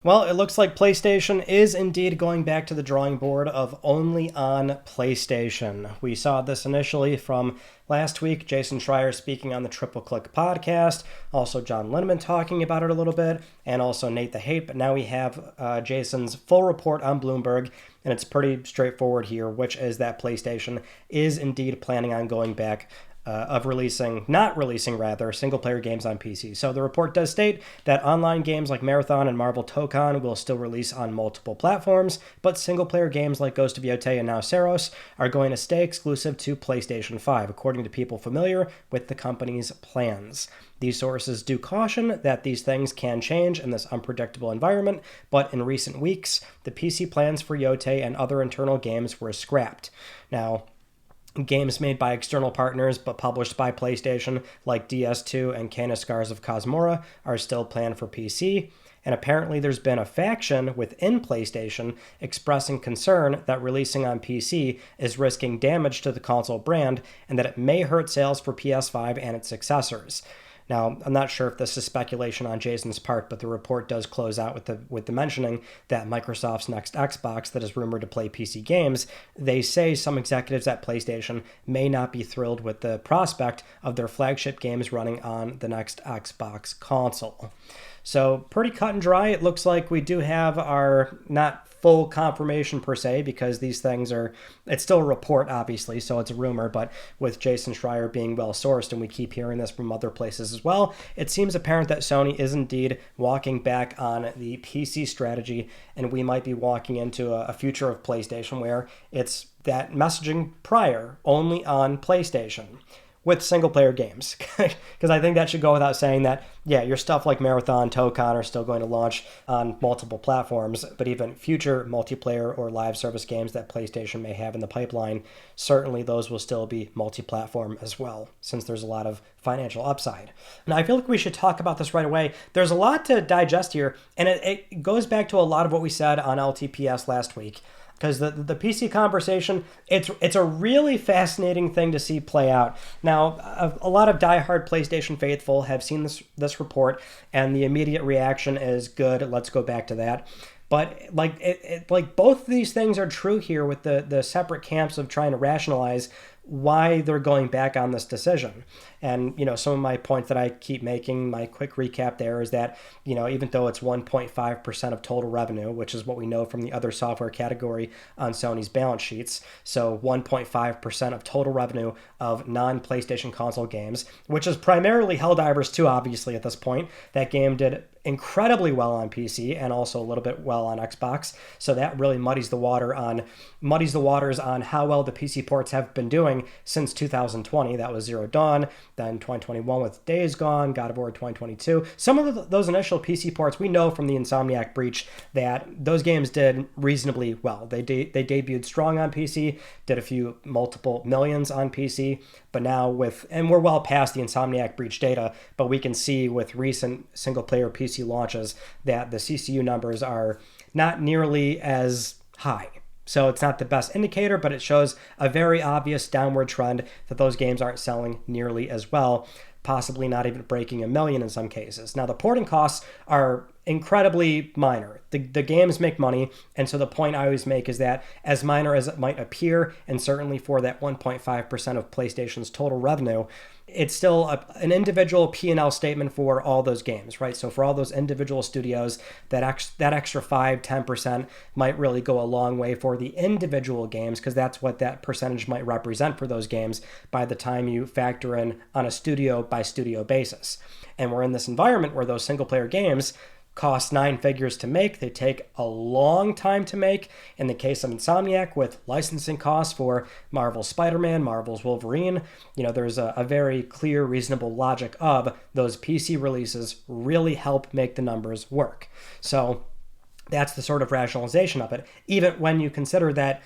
Well, it looks like PlayStation is indeed going back to the drawing board of only on PlayStation. We saw this initially from last week, Jason Schreier speaking on the Triple Click podcast, also John Linneman talking about it a little bit, and also Nate the Hate. But now we have Jason's full report on Bloomberg, and it's pretty straightforward here, which is that PlayStation is indeed planning on going back not releasing single player games on PC. So the report does state that online games like Marathon and Marvel Tokon will still release on multiple platforms, but single player games like Ghost of Yotei and now Saros are going to stay exclusive to PlayStation 5, according to people familiar with the company's plans. These sources do caution that these things can change in this unpredictable environment, but in recent weeks, the PC plans for Yotei and other internal games were scrapped. Now, games made by external partners but published by PlayStation, like DS2 and Canis Scars of Cosmora, are still planned for PC. And apparently there's been a faction within PlayStation expressing concern that releasing on PC is risking damage to the console brand and that it may hurt sales for PS5 and its successors. Now, I'm not sure if this is speculation on Jason's part, but the report does close out with the mentioning that Microsoft's next Xbox that is rumored to play PC games, they say some executives at PlayStation may not be thrilled with the prospect of their flagship games running on the next Xbox console. So pretty cut and dry. It looks like we do have our not full confirmation per se, because these things it's still a report, obviously, so it's a rumor, but with Jason Schreier being well sourced, and we keep hearing this from other places as well, it seems apparent that Sony is indeed walking back on the PC strategy, and we might be walking into a future of PlayStation where it's that messaging prior only on PlayStation with single-player games. Because I think that should go without saying that, yeah, your stuff like Marathon, Tokon are still going to launch on multiple platforms, but even future multiplayer or live service games that PlayStation may have in the pipeline, certainly those will still be multi-platform as well, since there's a lot of financial upside. And I feel like we should talk about this right away. There's a lot to digest here, and it goes back to a lot of what we said on LTPS last week. Because the PC conversation, it's a really fascinating thing to see play out. Now, a lot of diehard PlayStation faithful have seen this report, and the immediate reaction is good. Let's go back to that. But like both of these things are true here, with the separate camps of trying to rationalize why they're going back on this decision. And, some of my points that I keep making, my quick recap there is that, even though it's 1.5% of total revenue, which is what we know from the other software category on Sony's balance sheets, so 1.5% of total revenue of non-PlayStation console games, which is primarily Helldivers 2, obviously, at this point. That game did incredibly well on PC and also a little bit well on Xbox. So that really muddies the waters on how well the PC ports have been doing since 2020. That was Zero Dawn, then 2021 with Days Gone, God of War 2022. Some of those initial PC ports, we know from the Insomniac breach that those games did reasonably well. They debuted strong on PC, did a few multiple millions on PC, but now and we're well past the Insomniac breach data, but we can see with recent single-player PC launches that the CCU numbers are not nearly as high. So it's not the best indicator, but it shows a very obvious downward trend that those games aren't selling nearly as well, possibly not even breaking 1 million in some cases. Now, the porting costs are incredibly minor. The games make money, and so the point I always make is that as minor as it might appear, and certainly for that 1.5% of PlayStation's total revenue, it's still an individual P&L statement for all those games, right? So for all those individual studios, that extra 5-10% might really go a long way for the individual games, because that's what that percentage might represent for those games by the time you factor in on a studio by studio basis. And we're in this environment where those single player games cost 9 figures to make. They take a long time to make. In the case of Insomniac, with licensing costs for Marvel's Spider-Man, Marvel's Wolverine, there's a very clear, reasonable logic of those PC releases really help make the numbers work. So that's the sort of rationalization of it. Even when you consider that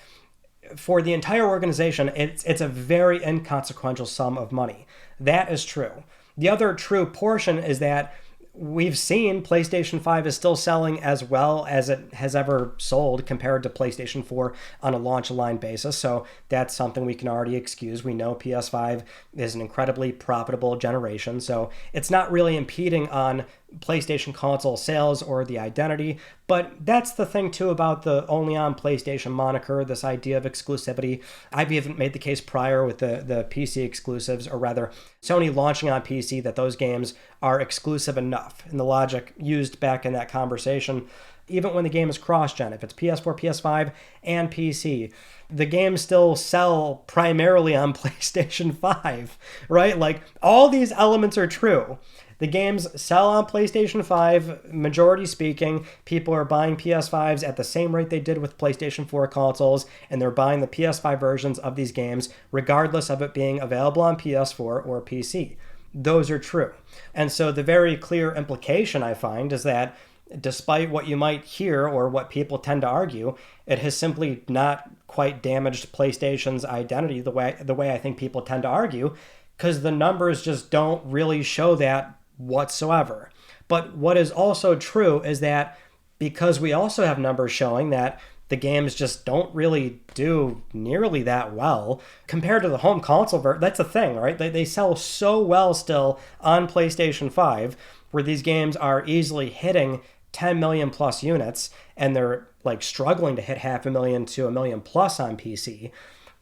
for the entire organization, it's a very inconsequential sum of money. That is true. The other true portion is that we've seen PlayStation 5 is still selling as well as it has ever sold compared to PlayStation 4 on a launch line basis. So that's something we can already excuse. We know PS5 is an incredibly profitable generation. So it's not really impeding on PlayStation console sales or the identity. But that's the thing too about the only on PlayStation moniker, this idea of exclusivity. I've even made the case prior with the PC exclusives, or rather Sony launching on PC, that those games are exclusive enough. And the logic used back in that conversation, even when the game is cross-gen, if it's PS4, PS5, and PC, the games still sell primarily on PlayStation 5, right? Like, all these elements are true. The games sell on PlayStation 5, majority speaking. People are buying PS5s at the same rate they did with PlayStation 4 consoles, and they're buying the PS5 versions of these games, regardless of it being available on PS4 or PC. Those are true. And so the very clear implication, I find, is that despite what you might hear or what people tend to argue, it has simply not quite damaged PlayStation's identity the way I think people tend to argue, because the numbers just don't really show that whatsoever. But what is also true is that because we also have numbers showing that the games just don't really do nearly that well compared to the home console that's the thing, right? They sell so well still on PlayStation 5, where these games are easily hitting 10 million plus units, and they're like struggling to hit 500,000 to 1 million plus on PC.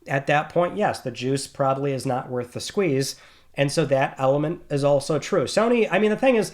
At that point, yes, the juice probably is not worth the squeeze. And so that element is also true. Sony, I mean, the thing is,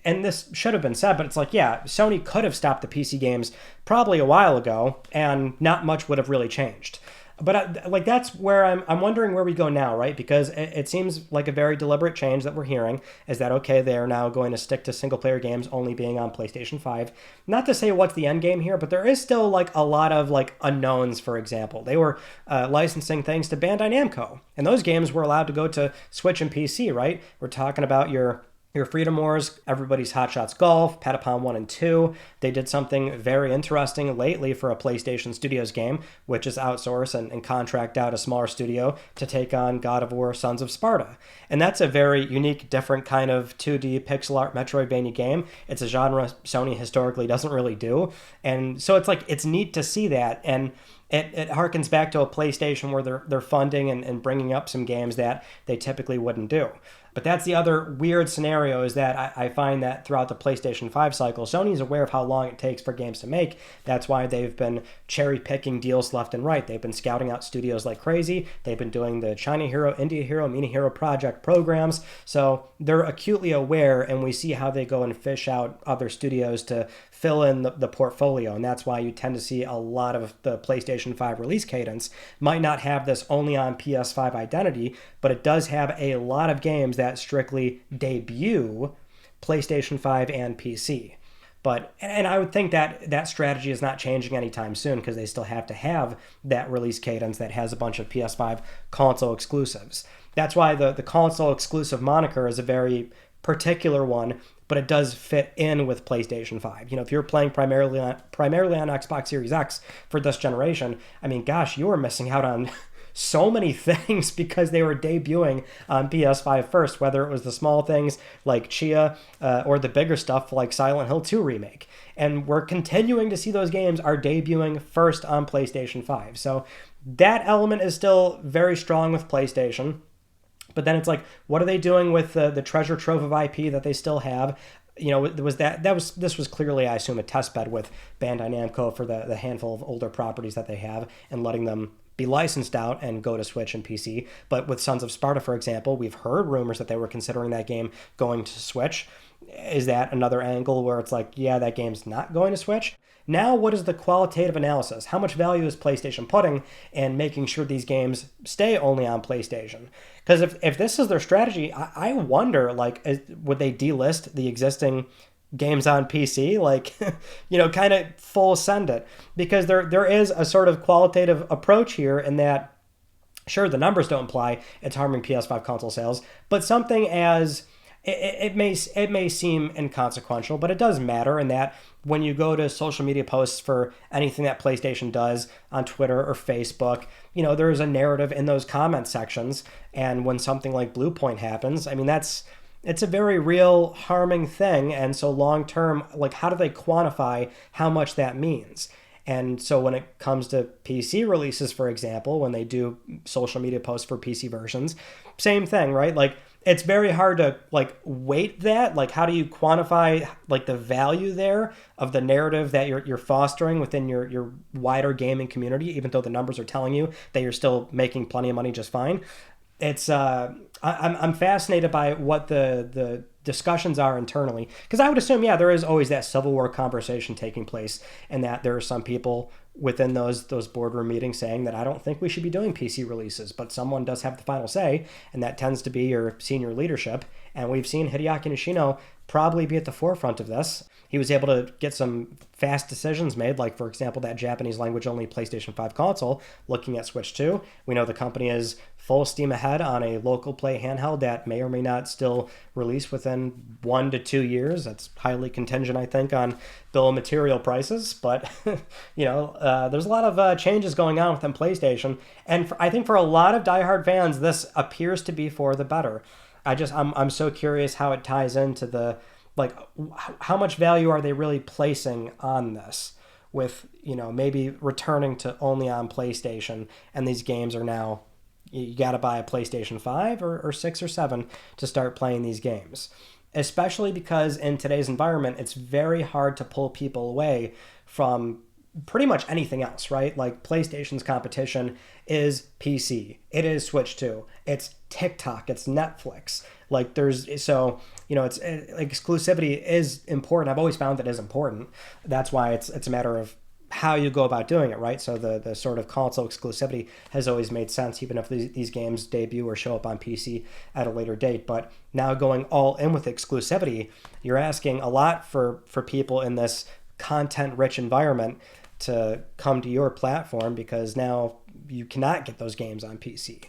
and this should have been said, but it's like, yeah, Sony could have stopped the PC games probably a while ago, and not much would have really changed. But like, that's where I'm wondering where we go now, right? Because it seems like a very deliberate change that we're hearing is that, okay, they're now going to stick to single player games only being on PlayStation 5. Not to say what's the end game here, but there is still like a lot of like unknowns. For example, they were licensing things to Bandai Namco, and those games were allowed to go to Switch and PC, right? We're talking about your Freedom Wars, everybody's Hot Shots Golf, Patapon 1 and 2. They did something very interesting lately for a PlayStation Studios game, which is outsource and contract out a smaller studio to take on God of War Sons of Sparta. And that's a very unique, different kind of 2D pixel art Metroidvania game. It's a genre Sony historically doesn't really do. And so it's like, it's neat to see that. And it harkens back to a PlayStation where they're funding and bringing up some games that they typically wouldn't do. But that's the other weird scenario, is that I find that throughout the PlayStation 5 cycle, Sony's aware of how long it takes for games to make. That's why they've been cherry-picking deals left and right. They've been scouting out studios like crazy. They've been doing the China Hero, India Hero, Mini Hero Project programs. So they're acutely aware, and we see how they go and fish out other studios to fill in the portfolio. And that's why you tend to see a lot of the PlayStation 5 release cadence might not have this only on PS5 identity, but it does have a lot of games that strictly debut PlayStation 5 and PC. And I would think that that strategy is not changing anytime soon, because they still have to have that release cadence that has a bunch of PS5 console exclusives. That's why the console exclusive moniker is a very particular one, but it does fit in with PlayStation 5. You know, if you're playing primarily on Xbox Series X for this generation, I mean, gosh, you are missing out on so many things because they were debuting on PS5 first, whether it was the small things like Chia or the bigger stuff like Silent Hill 2 Remake. And we're continuing to see those games are debuting first on PlayStation 5. So that element is still very strong with PlayStation. But then it's like, what are they doing with the treasure trove of IP that they still have? You know, this was clearly, I assume, a test bed with Bandai Namco for the handful of older properties that they have, and letting them be licensed out and go to Switch and PC. But with Sons of Sparta, for example, we've heard rumors that they were considering that game going to Switch. Is that another angle where it's like, yeah, that game's not going to Switch? Now, what is the qualitative analysis? How much value is PlayStation putting in making sure these games stay only on PlayStation? Because if this is their strategy, I wonder, like, would they delist the existing games on PC? Like, you know, kind of full send it. Because there is a sort of qualitative approach here in that, sure, the numbers don't imply it's harming PS5 console sales, but something as... It may seem inconsequential, but it does matter in that when you go to social media posts for anything that PlayStation does on Twitter or Facebook, you know, there's a narrative in those comment sections. And when something like Blue Point happens, I mean, it's a very real harming thing. And so long term, like, how do they quantify how much that means? And so when it comes to PC releases, for example, when they do social media posts for PC versions, same thing, right? Like, it's very hard to like weight that. Like, how do you quantify like the value there of the narrative that you're fostering within your wider gaming community, even though the numbers are telling you that you're still making plenty of money just fine. It's I'm fascinated by what the discussions are internally, because I would assume, yeah, there is always that Civil War conversation taking place, and that there are some people within those boardroom meetings saying that I don't think we should be doing PC releases, but someone does have the final say, and that tends to be your senior leadership. And we've seen Hideaki Nishino probably be at the forefront of this. He was able to get some fast decisions made, like, for example, that Japanese language only PlayStation 5 console, looking at Switch 2. We know the company is full steam ahead on a local play handheld that may or may not still release within 1 to 2 years. That's highly contingent, I think, on bill of material prices. But, there's a lot of changes going on within PlayStation. And I think for a lot of diehard fans, this appears to be for the better. I'm so curious how it ties into the, like, how much value are they really placing on this, with, maybe returning to only on PlayStation, and these games are now, you got to buy a PlayStation 5 or 6 or 7 to start playing these games. Especially because in today's environment, it's very hard to pull people away from pretty much anything else, right? Like, PlayStation's competition is PC. It is Switch 2. It's TikTok. It's Netflix. Like, it's exclusivity is important. I've always found that is important. That's why it's a matter of how you go about doing it, right? So the sort of console exclusivity has always made sense, even if these games debut or show up on PC at a later date. But now going all in with exclusivity, you're asking a lot for people in this content-rich environment to come to your platform, because now you cannot get those games on PC.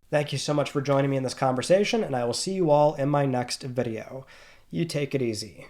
Thank you so much for joining me in this conversation, and I will see you all in my next video. You take it easy.